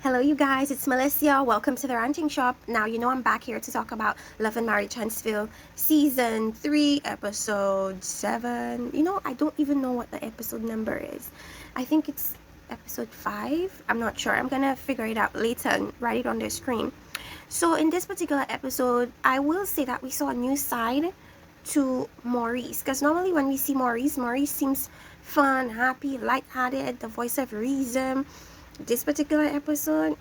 Hello you guys, it's Melissa. Welcome to the Ranting Shop. Now you know I'm back here to talk about Love and Marriage Huntsville Season 3, Episode 7. I don't even know what the episode number is. I think it's Episode 5. I'm not sure. I'm gonna figure it out later and write it on the screen. So in this particular episode, I will say that we saw a new side to Maurice. Because normally when we see Maurice seems fun, happy, lighthearted, the voice of reason. This particular episode,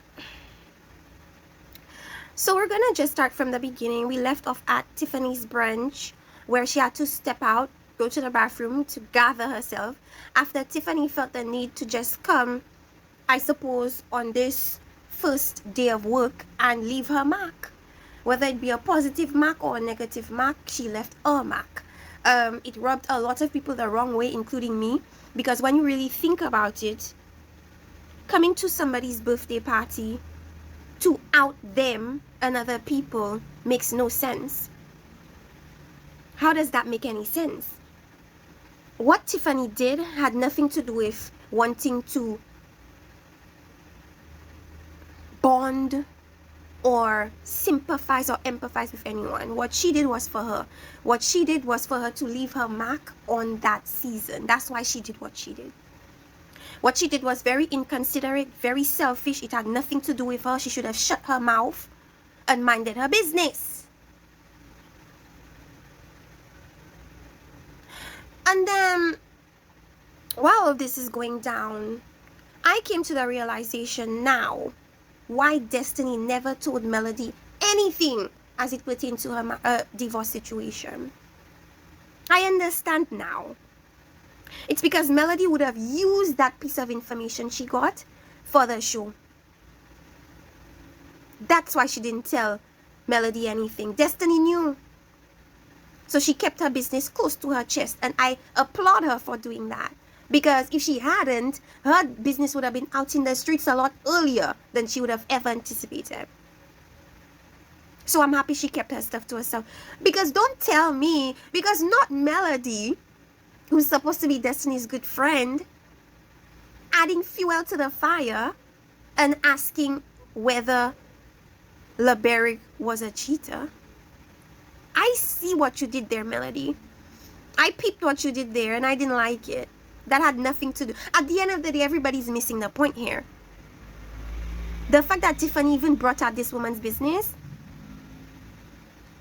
so we're gonna just start from the beginning. We left off at Tiffany's brunch where she had to step out, go to the bathroom to gather herself after Tiffany felt the need to just come, I suppose, on this first day of work and leave her mark. Whether it be a positive mark or a negative mark, she left her mark. It rubbed a lot of people the wrong way, including me, because when you really think about it, coming to somebody's birthday party to out them and other people makes no sense. How does that make any sense? What Tiffany did had nothing to do with wanting to bond or sympathize or empathize with anyone. What she did was for her. What she did was for her to leave her mark on that season. That's why she did what she did. What she did was very inconsiderate, very selfish. It had nothing to do with her. She should have shut her mouth and minded her business. And then, while all of this is going down, I came to the realization now why Destiny never told Melody anything as it pertained to her divorce situation. I understand now. It's because Melody would have used that piece of information she got for the show. That's why she didn't tell Melody anything. Destiny knew. So she kept her business close to her chest, and I applaud her for doing that. Because if she hadn't, her business would have been out in the streets a lot earlier than she would have ever anticipated. So I'm happy she kept her stuff to herself. Because don't tell me, because not Melody, who's supposed to be Destiny's good friend, adding fuel to the fire and asking whether Laberrick was a cheater. I see what you did there, Melody. I peeped what you did there and I didn't like it. That had nothing to do. At the end of the day, everybody's missing the point here. The fact that Tiffany even brought out this woman's business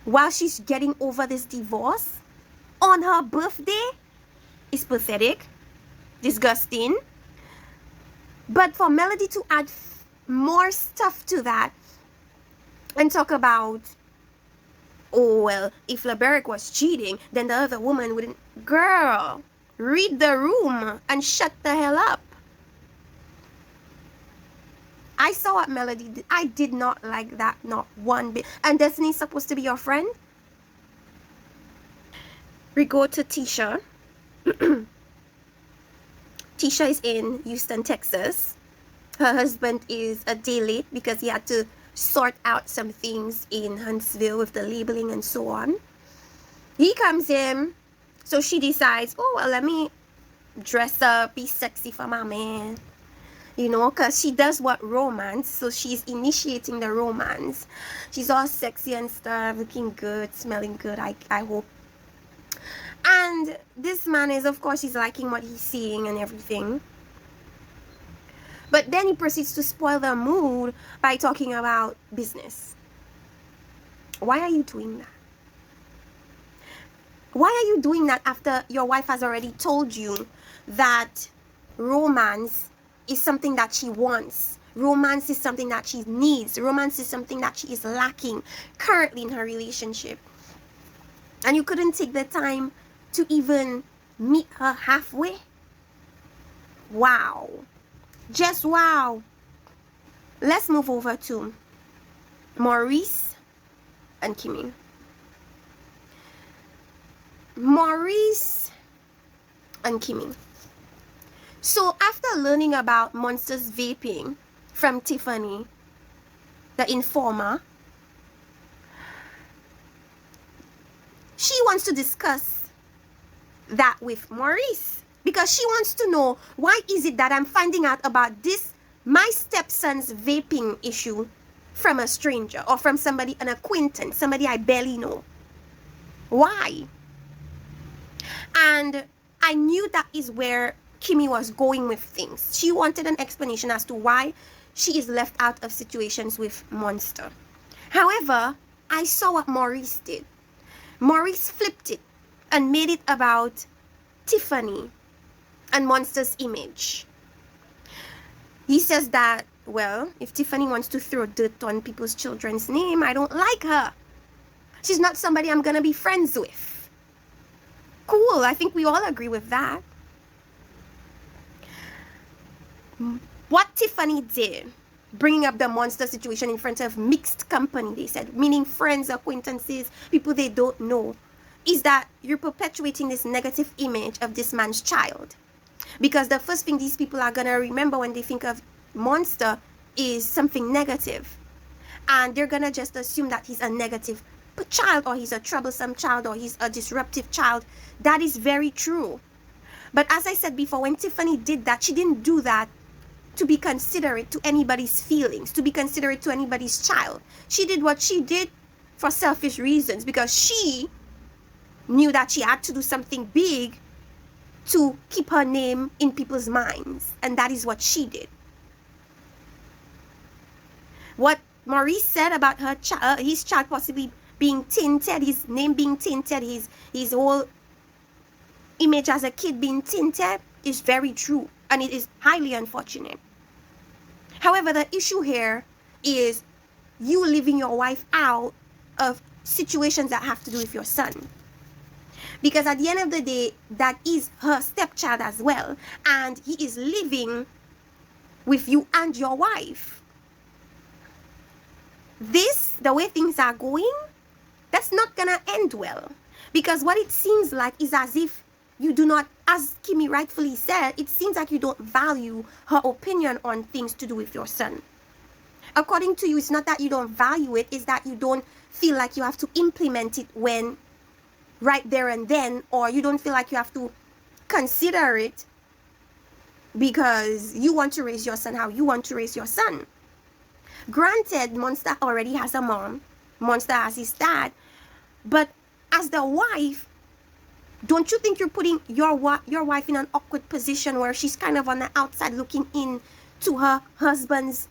while she's getting over this divorce on her birthday is pathetic, disgusting. But for Melody to add more stuff to that and talk about, oh well, if Laberrick was cheating, then the other woman wouldn't. Girl, read the room and shut the hell up. I saw what Melody did. I did not like that, not one bit. And Destiny's supposed to be your friend? We go to Tisha. Tisha is in Houston, Texas. Her husband is a day late because he had to sort out some things in Huntsville with the labeling and so on. He comes in, so she decides, oh well, let me dress up, be sexy for my man, because she does what romance, so she's initiating the romance. She's all sexy and stuff, looking good, smelling good, I hope. And this man is, of course, he's liking what he's seeing and everything. But then he proceeds to spoil the mood by talking about business. Why are you doing that? Why are you doing that after your wife has already told you that romance is something that she wants? Romance is something that she needs. Romance is something that she is lacking currently in her relationship. And you couldn't take the time to even meet her halfway? Wow. Just wow. Let's move over to Maurice and Kimmi. Maurice and Kimmi. So after learning about Monster's vaping from Tiffany, the informer, she wants to discuss that with Maurice because she wants to know, why is it that I'm finding out about this my stepson's vaping issue from a stranger or from somebody, an acquaintance, somebody I barely know. Why? And I knew that is where Kimmi was going with things. She wanted an explanation as to why she is left out of situations with Monster. However, I saw what Maurice did. Maurice flipped it and made it about Tiffany and Monster's image. He says that, well, if Tiffany wants to throw dirt on people's children's name, I don't like her. She's not somebody I'm gonna be friends with. Cool, I think we all agree with that. What Tiffany did, bringing up the Monster situation in front of mixed company, they said, meaning friends, acquaintances, people they don't know, is that you're perpetuating this negative image of this man's child. Because the first thing these people are going to remember when they think of Monster is something negative. And they're going to just assume that he's a negative child, or he's a troublesome child, or he's a disruptive child. That is very true. But as I said before, when Tiffany did that, she didn't do that to be considerate to anybody's feelings, to be considerate to anybody's child. She did what she did for selfish reasons, because she knew that she had to do something big to keep her name in people's minds. And that is what she did. What Maurice said about her his child possibly being tainted, his name being tainted, his whole image as a kid being tainted, is very true. And it is highly unfortunate. However, the issue here is you leaving your wife out of situations that have to do with your son. Because at the end of the day, that is her stepchild as well. And he is living with you and your wife. This, the way things are going, that's not going to end well. Because what it seems like is as if you do not, as Kimmi rightfully said, it seems like you don't value her opinion on things to do with your son. According to you, it's not that you don't value it, it's that you don't feel like you have to implement it when right there and then, or you don't feel like you have to consider it because you want to raise your son how you want to raise your son. Granted, Monster already has a mom, Monster has his dad, but as the wife, don't you think you're putting your wife in an awkward position where she's kind of on the outside looking in to her husband's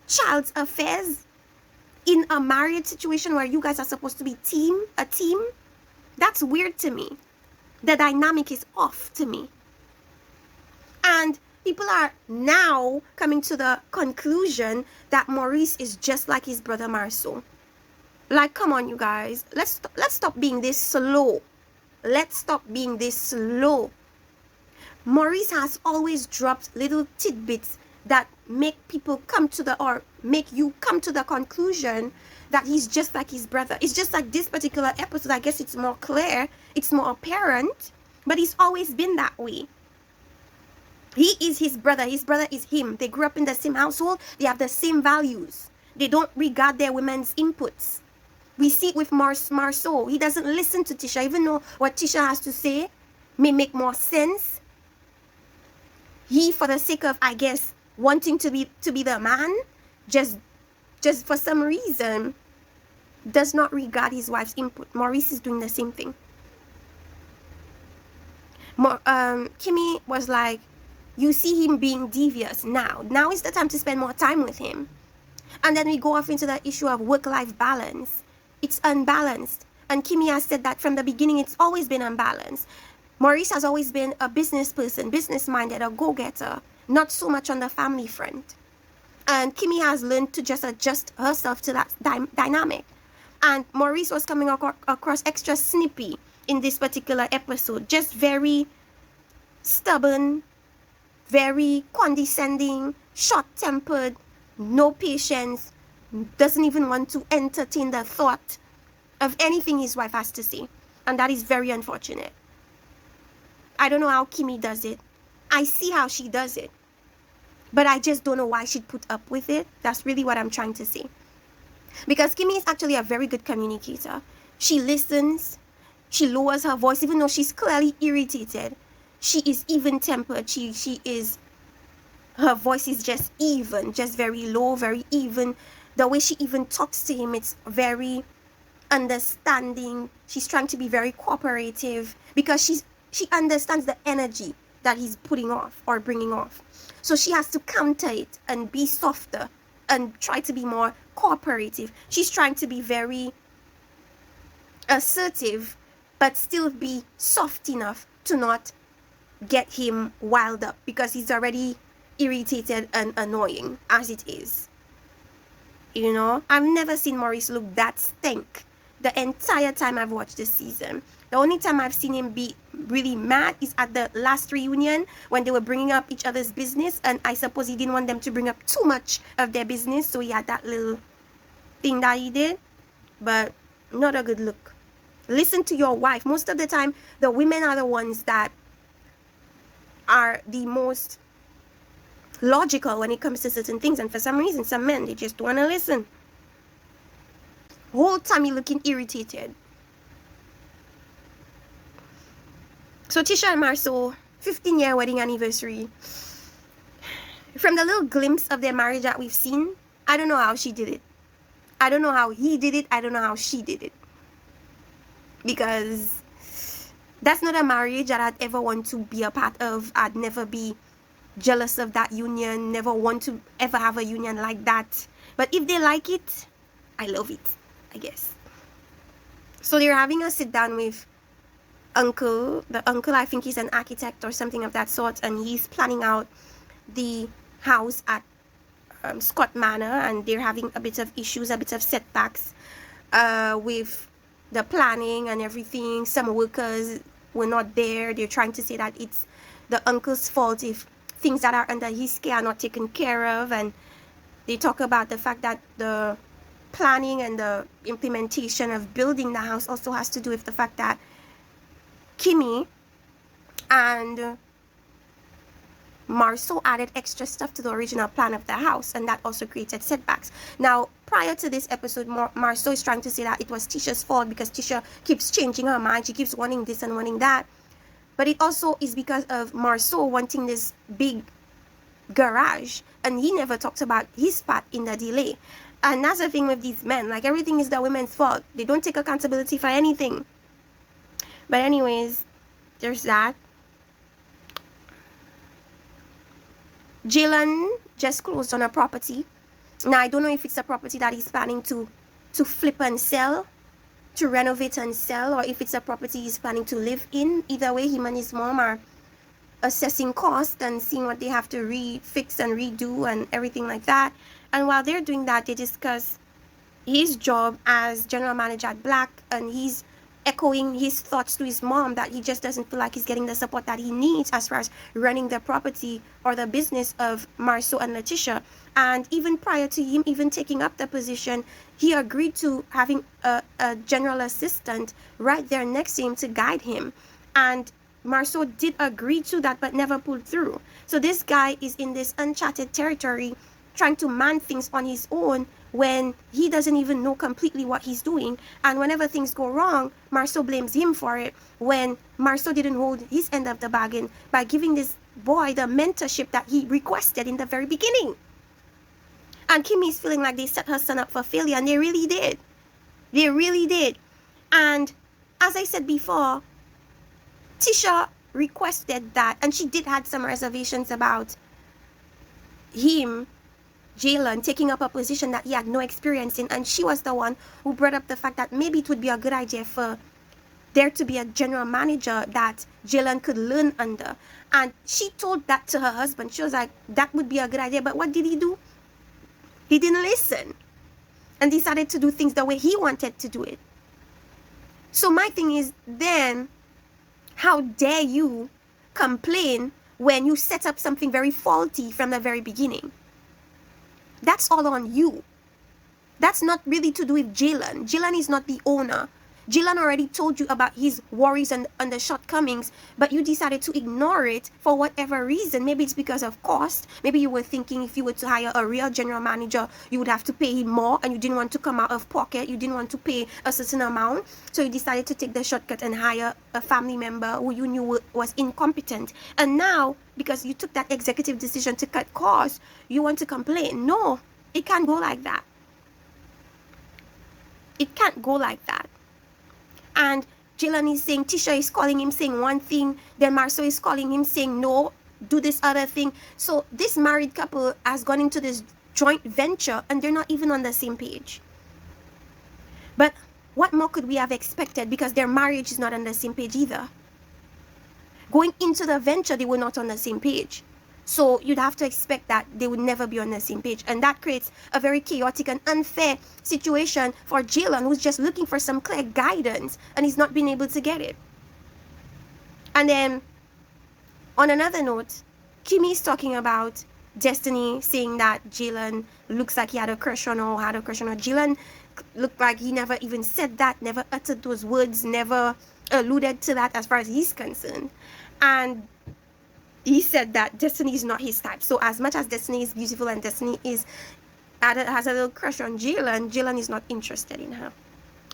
child's affairs in a married situation where you guys are supposed to be a team? That's weird to me. The dynamic is off to me. And people are now coming to the conclusion that Maurice is just like his brother Marceau. Like, come on, you guys. Let's stop being this slow. Let's stop being this slow. Maurice has always dropped little tidbits that make people come to the, or make you come to the conclusion that he's just like his brother. It's just like this particular episode. I guess it's more clear. It's more apparent. But he's always been that way. He is his brother. His brother is him. They grew up in the same household. They have the same values. They don't regard their women's inputs. We see it with Marceau. He doesn't listen to Tisha, even though what Tisha has to say may make more sense. He, for the sake of, I guess, wanting to be the man, just for some reason, does not regard his wife's input. Maurice is doing the same thing. Kimmi was like, you see him being devious now. Now is the time to spend more time with him. And then we go off into the issue of work-life balance. It's unbalanced. And Kimmi has said that from the beginning, it's always been unbalanced. Maurice has always been a business person, business-minded, a go-getter, not so much on the family front. And Kimmi has learned to just adjust herself to that dynamic. And Maurice was coming across extra snippy in this particular episode. Just very stubborn, very condescending, short-tempered, no patience, doesn't even want to entertain the thought of anything his wife has to say. And that is very unfortunate. I don't know how Kimmi does it. I see how she does it. But I just don't know why she'd put up with it. That's really what I'm trying to say. Because Kimmi is actually a very good communicator. She listens. She lowers her voice, even though she's clearly irritated. She is even-tempered. She is Her voice is just even, just very low, very even. The way she even talks to him, it's very understanding. She's trying to be very cooperative because she understands the energy that he's putting off or bringing off. So she has to counter it and be softer and try to be more cooperative. She's trying to be very assertive, but still be soft enough to not get him wild up because he's already irritated and annoying as it is. You know, I've never seen Maurice look that stink the entire time I've watched this season. The only time I've seen him be really mad is at the last reunion when they were bringing up each other's business, and I suppose he didn't want them to bring up too much of their business, so he had that little thing that he did. But not a good look. Listen to your wife. Most of the time, the women are the ones that are the most logical when it comes to certain things, and for some reason, some men, they just want to listen. Whole time you're looking irritated. So Tisha and Marceau, 15-year wedding anniversary. From the little glimpse of their marriage that we've seen, I don't know how she did it. I don't know how he did it. I don't know how she did it. Because that's not a marriage that I'd ever want to be a part of. I'd never be jealous of that union. Never want to ever have a union like that. But if they like it, I love it, I guess. So they're having a sit down with uncle. The uncle, I think he's an architect or something of that sort, and he's planning out the house at Scott Manor, and they're having a bit of issues, a bit of setbacks with the planning and everything. Some workers were not there. They're trying to say that it's the uncle's fault if things that are under his care are not taken care of, and they talk about the fact that the planning and the implementation of building the house also has to do with the fact that Kimmi and Marceau added extra stuff to the original plan of the house, and that also created setbacks. Now, prior to this episode, Marceau is trying to say that it was Tisha's fault because Tisha keeps changing her mind. She keeps wanting this and wanting that. But it also is because of Marceau wanting this big garage, and he never talks about his part in the delay. And that's the thing with these men. Like, everything is the women's fault. They don't take accountability for anything. But anyways, there's that. Jalen just closed on a property. Now, I don't know if it's a property that he's planning to flip and sell, to renovate and sell, or if it's a property he's planning to live in. Either way, him and his mom are assessing cost and seeing what they have to fix and redo and everything like that. And while they're doing that, they discuss his job as general manager at Black, and he's echoing his thoughts to his mom that he just doesn't feel like he's getting the support that he needs as far as running the property or the business of Marceau and Letitia. And even prior to him even taking up the position, he agreed to having a general assistant right there next to him to guide him. And Marceau did agree to that but never pulled through. So this guy is in this uncharted territory trying to man things on his own when he doesn't even know completely what he's doing. And whenever things go wrong, Marceau blames him for it, when Marceau didn't hold his end of the bargain by giving this boy the mentorship that he requested in the very beginning. And Kimmi is feeling like they set her son up for failure, and they really did. They really did. And as I said before, Tisha requested that, and she did have some reservations about him, Jalen, taking up a position that he had no experience in, and she was the one who brought up the fact that maybe it would be a good idea for there to be a general manager that Jalen could learn under. And she told that to her husband. She was like, that would be a good idea. But what did he do? He didn't listen and decided to do things the way he wanted to do it. So my thing is, then how dare you complain when you set up something very faulty from the very beginning? That's all on you. That's not really to do with Jalen. Jalen is not the owner. Jalen already told you about his worries and the shortcomings shortcomings, but you decided to ignore it for whatever reason. Maybe it's because of cost. Maybe you were thinking if you were to hire a real general manager, you would have to pay him more, and you didn't want to come out of pocket. You didn't want to pay a certain amount. So you decided to take the shortcut and hire a family member who you knew was incompetent. And now, because you took that executive decision to cut costs, you want to complain. No, it can't go like that. It can't go like that. And Jalen is saying, Tisha is calling him saying one thing, then Marceau is calling him saying, no, do this other thing. So this married couple has gone into this joint venture and they're not even on the same page. But what more could we have expected, because their marriage is not on the same page either. Going into the venture, they were not on the same page. So you'd have to expect that they would never be on the same page. And that creates a very chaotic and unfair situation for Jalen, who's just looking for some clear guidance and he's not been able to get it. And then, on another note, Kimmi is talking about Destiny saying that Jalen looks like he had a crush on her, had a crush on her. Jalen looked like he never even said that, never uttered those words, never alluded to that as far as he's concerned. And he said that Destiny is not his type. So as much as Destiny is beautiful and Destiny has a little crush on Jalen, Jalen is not interested in her.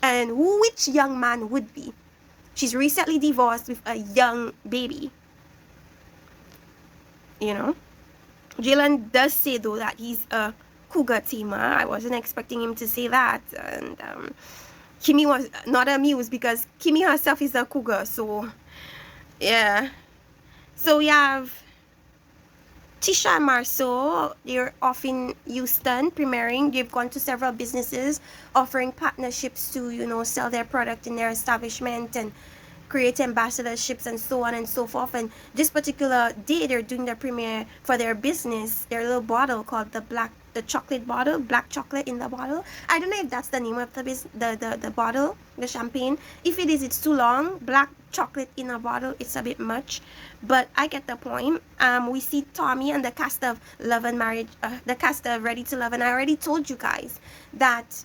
And which young man would be? She's recently divorced with a young baby. You know? Jalen does say though that he's a cougar tamer. I wasn't expecting him to say that. And Kimmi was not amused because Kimmi herself is a cougar. So yeah. So we have Tisha and Marceau. They're off in Houston premiering. They've gone to several businesses offering partnerships to, you know, sell their product in their establishment and create ambassadorships and so on and so forth. And this particular day, they're doing the premiere for their business, their little bottle called the chocolate bottle, black chocolate in the bottle. I don't know if that's the name of the bottle, the champagne. If it is, it's too long. Black chocolate in a bottle, it's a bit much, but I get the point. We see Tommy and the cast of Love and Marriage, the cast of Ready to Love, and I already told you guys that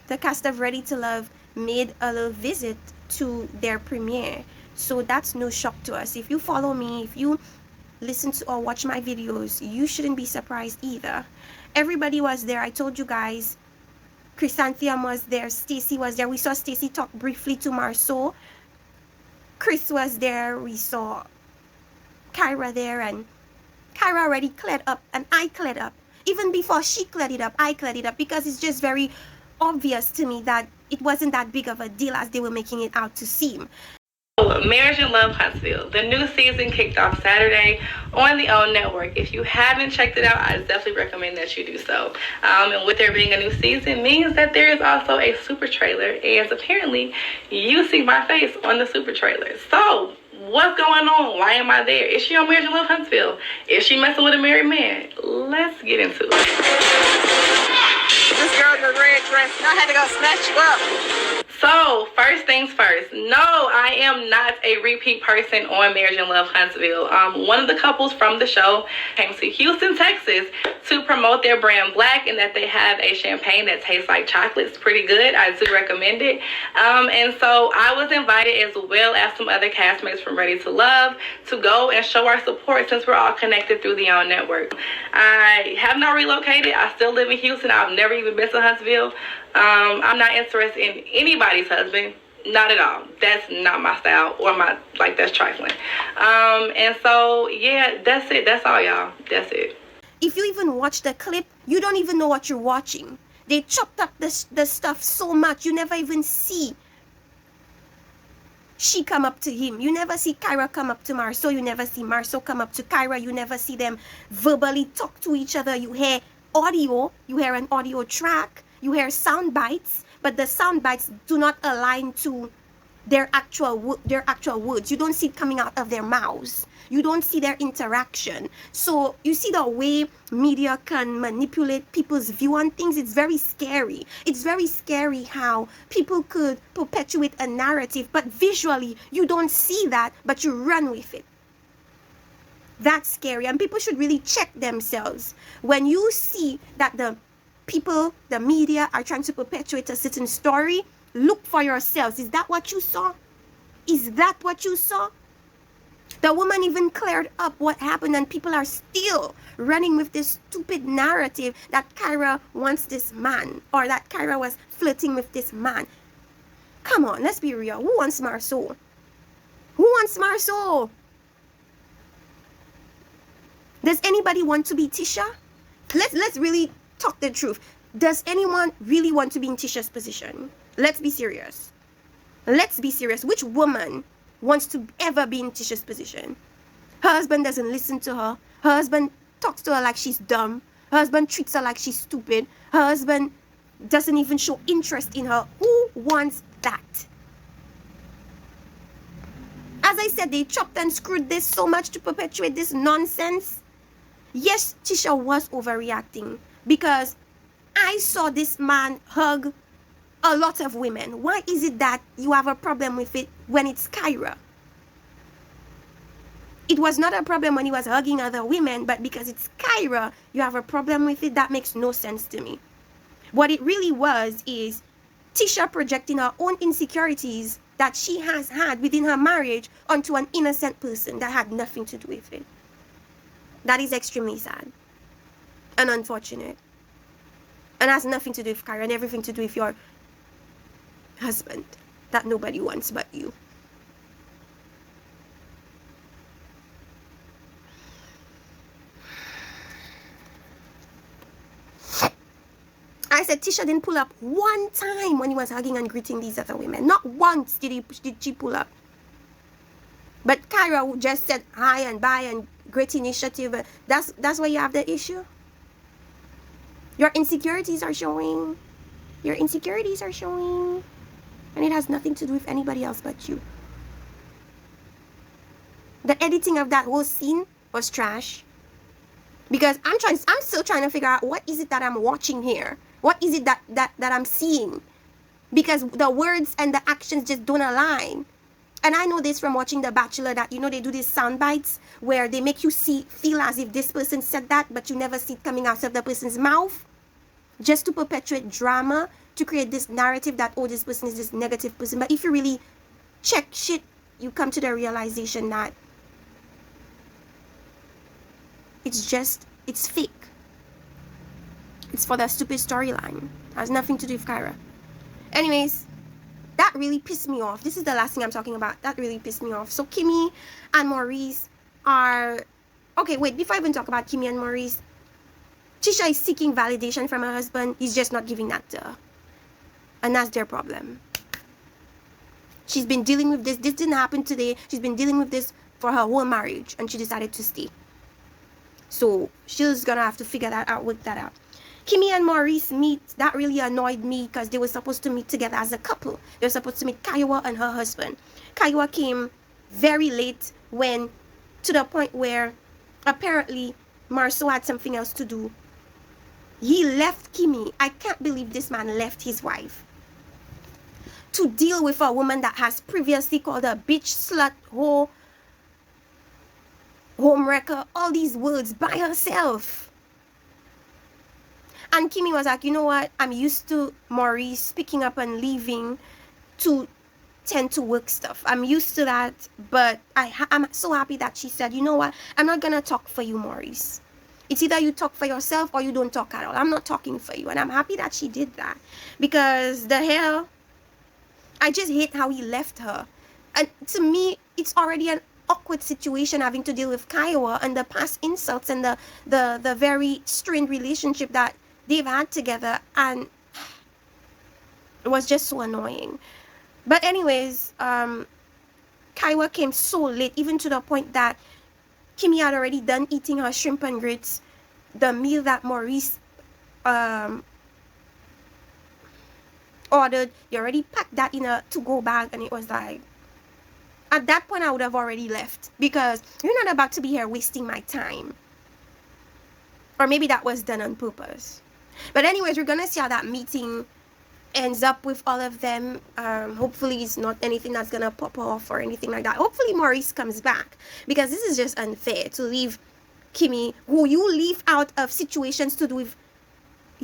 the cast of Ready to Love made a little visit to their premiere, so that's no shock to us. If you follow me, if you listen to or watch my videos, you shouldn't be surprised either. Everybody was there. I told you guys. Chrysanthemum was there, Stacy was there. We saw Stacy talk briefly to Marceau. Chris was there. We saw Kyra there, and Kyra already cleared up, and I cleared up. Even before she cleared it up, I cleared it up, because it's just very obvious to me that it wasn't that big of a deal as they were making it out to seem. Marriage and Love Huntsville. The new season kicked off Saturday on the OWN network. If you haven't checked it out, I definitely recommend that you do so. And with there being a new season means that there is also a super trailer, and apparently you see my face on the super trailer. So what's going on? Why am I there? Is she on Marriage and Love Huntsville? Is she messing with a married man? Let's get into it. This girl in the red dress, I had to go snatch you up. So, first things first. No, I am not a repeat person on Marriage and Love Huntsville. One of the couples from the show came to Houston, Texas to promote their brand Black, and that they have a champagne that tastes like chocolate. It's pretty good. I do recommend it. And so I was invited, as well as some other castmates from Ready to Love, to go and show our support, since we're all connected through the OWN network. I have not relocated. I still live in Houston. I've never even been to Huntsville. I'm not interested in anybody's husband. Not at all. That's not my style, or my, like, that's trifling. And so, yeah, that's it. That's all, y'all. That's it. If you even watch the clip, you don't even know what you're watching. They chopped up the stuff so much, you never even see she come up to him. You never see Kyra come up to Marceau. You never see Marceau come up to Kyra. You never see them verbally talk to each other. You hear audio. You hear an audio track. You hear sound bites, but the sound bites do not align to their actual words. You don't see it coming out of their mouths. You don't see their interaction. So you see the way media can manipulate people's view on things. It's very scary. It's very scary how people could perpetuate a narrative, but visually you don't see that, but you run with it. That's scary, and people should really check themselves. When you see that the people, the media, are trying to perpetuate a certain story, look for yourselves. Is that what you saw? Is that what you saw? The woman even cleared up what happened, and people are still running with this stupid narrative that Kyra wants this man, or that Kyra was flirting with this man. Come on, let's be real. Who wants Marceau? Who wants Marceau? Does anybody want to be Tisha? Let's really talk the truth. Does anyone really want to be in Tisha's position? Let's be serious. Let's be serious. Which woman wants to ever be in Tisha's position? Her husband doesn't listen to her. Her husband talks to her like she's dumb. Her husband treats her like she's stupid. Her husband doesn't even show interest in her. Who wants that? As I said, they chopped and screwed this so much to perpetuate this nonsense. Yes, Tisha was overreacting because I saw this man hug a lot of women. Why is it that you have a problem with it when it's Kyra? It was not a problem when he was hugging other women, but because it's Kyra, you have a problem with it. That makes no sense to me. What it really was is Tisha projecting her own insecurities that she has had within her marriage onto an innocent person that had nothing to do with it. That is extremely sad and unfortunate. And has nothing to do with Kyra and everything to do with your husband that nobody wants but you. I said Tisha didn't pull up one time when he was hugging and greeting these other women. Not once did she pull up. But Kyra just said hi and bye and great initiative. That's where you have the issue. Your insecurities are showing. Your insecurities are showing. And it has nothing to do with anybody else but you. The editing of that whole scene was trash. Because I'm still trying to figure out what is it that I'm watching here. What is it that I'm seeing? Because the words and the actions just don't align. And I know this from watching The Bachelor, that, you know, they do these sound bites where they make you feel as if this person said that, but you never see it coming out of the person's mouth. Just to perpetuate drama, to create this narrative that, oh, this person is this negative person. But if you really check shit, you come to the realization that it's fake. It's for the stupid storyline. Has nothing to do with Kyra. Anyways, that really pissed me off. This is the last thing I'm talking about. That really pissed me off. So Kimmi and Maurice are... Okay, wait. Before I even talk about Kimmi and Maurice, Tisha is seeking validation from her husband. He's just not giving that to her. And that's their problem. She's been dealing with this. This didn't happen today. She's been dealing with this for her whole marriage. And she decided to stay. So she's going to have to figure that out, work that out. Kimmi and Maurice meet. That really annoyed me because they were supposed to meet together as a couple. They were supposed to meet Kiowa and her husband. Kiowa came very late, when to the point where apparently Marceau had something else to do. He left Kimmi. I can't believe this man left his wife to deal with a woman that has previously called her bitch, slut, hoe, homewrecker, all these words by herself. And Kimmi was like, you know what? I'm used to Maurice picking up and leaving to tend to work stuff. I'm used to that. But I'm so happy that she said, you know what? I'm not going to talk for you, Maurice. It's either you talk for yourself or you don't talk at all. I'm not talking for you. And I'm happy that she did that. Because the hell, I just hate how he left her. And to me, it's already an awkward situation having to deal with Kiowa and the past insults and the very strained relationship that they've had together, and it was just so annoying. But anyways, Kiowa came so late, even to the point that Kimmi had already done eating her shrimp and grits, the meal that Maurice ordered. They already packed that in a to-go bag, and it was like, at that point I would have already left, because you're not about to be here wasting my time. Or maybe that was done on purpose. But anyways, we're gonna see how that meeting ends up with all of them. Hopefully it's not anything that's gonna pop off or anything like that. Hopefully Maurice comes back, because this is just unfair to leave Kimmi, who you leave out of situations to do with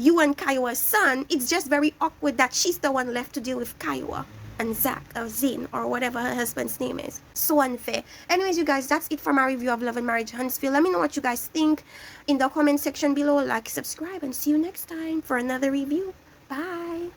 you and Kiowa's son, it's just very awkward that she's the one left to deal with Kiowa and Zach or Zane or whatever her husband's name is. So unfair. Anyways, you guys, that's it for my review of Love and Marriage Huntsville. Let me know what you guys think in the comment section below. Like, subscribe, and see you next time for another review. Bye.